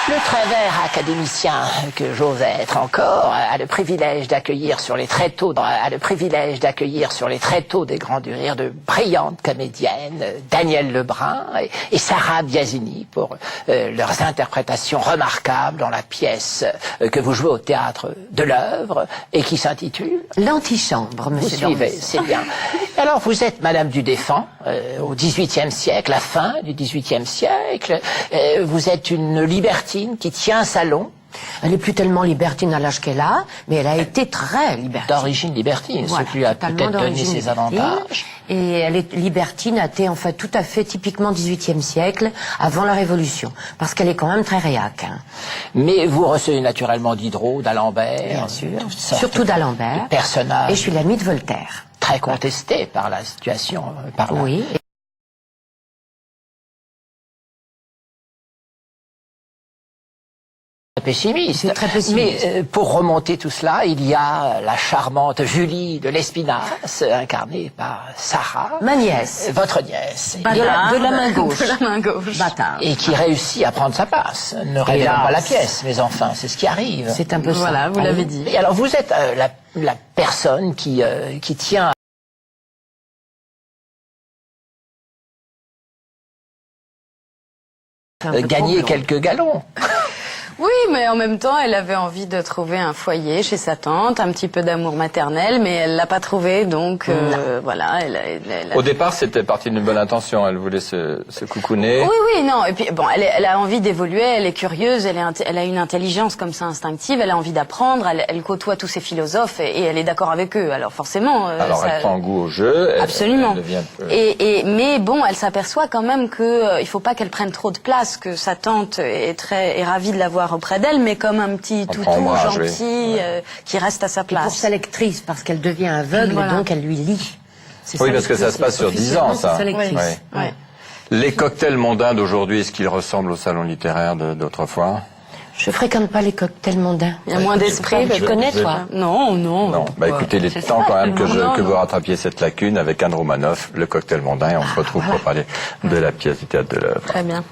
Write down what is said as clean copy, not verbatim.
Le très vert académicien que j'ose être encore a le privilège d'accueillir sur les tréteaux des Grands du Rire de brillantes comédiennes, Danielle Lebrun et Sarah Biasini pour leurs interprétations remarquables dans la pièce que vous jouez au théâtre de l'Œuvre et qui s'intitule L'antichambre, monsieur. Vous suivez, c'est bien. Alors vous êtes Madame du Défend au XVIIIe siècle, la fin du XVIIIe siècle. Vous êtes une libertine qui tient un salon. Elle n'est plus tellement libertine à l'âge qu'elle a, mais elle a été très libertine. D'origine libertine, Voilà, ce qui lui a peut-être donné ses avantages. Et elle est libertine, a été en fait tout à fait typiquement XVIIIe siècle, avant la Révolution, parce qu'elle est quand même très réac. Hein. Mais vous recevez naturellement Diderot, d'Alembert, bien sûr, surtout d'Alembert. Personnage. Et je suis l'amie de Voltaire. Très contesté par la situation, par oui. pessimiste. Très pessimiste. Mais pour remonter tout cela, il y a la charmante Julie de Lespinasse, incarnée par Sarah. Ma nièce. Votre nièce. De la main gauche. De la main gauche. Bâtard. Et qui réussit à prendre sa place. Ne révélons pas la pièce, mais enfin, c'est ce qui arrive. C'est un peu ça. Voilà, vous l'avez dit. Et alors, vous êtes la personne qui tient gagner quelques galons. Oui, mais en même temps, elle avait envie de trouver un foyer chez sa tante, un petit peu d'amour maternel, mais elle l'a pas trouvé, donc voilà. Au départ, c'était parti d'une bonne intention. Elle voulait se coucouner. Oui, non. Et puis bon, elle a envie d'évoluer, elle est curieuse, elle a une intelligence comme ça instinctive, elle a envie d'apprendre, elle côtoie tous ces philosophes et elle est d'accord avec eux. Alors forcément. Alors elle prend goût au jeu. Absolument. Elle devient mais bon, elle s'aperçoit quand même que il faut pas qu'elle prenne trop de place, que sa tante est ravie de l'avoir auprès d'elle, mais comme un petit toutou gentil qui reste à sa place. Et pour sa lectrice, parce qu'elle devient aveugle, voilà. Donc elle lui lit. Oui, parce que ça se passe sur 10 ans, ça. Oui. Les cocktails mondains d'aujourd'hui, est-ce qu'ils ressemblent au salon littéraire d'autrefois? Je fréquente pas les cocktails mondains. Il y a moins d'esprit. Tu connais, toi? Non. Bah écoutez, il est temps quand même que vous rattrapiez cette lacune avec Anne Romanoff, le cocktail mondain, et on se retrouve pour parler de la pièce du théâtre de l'Œuvre. Très bien.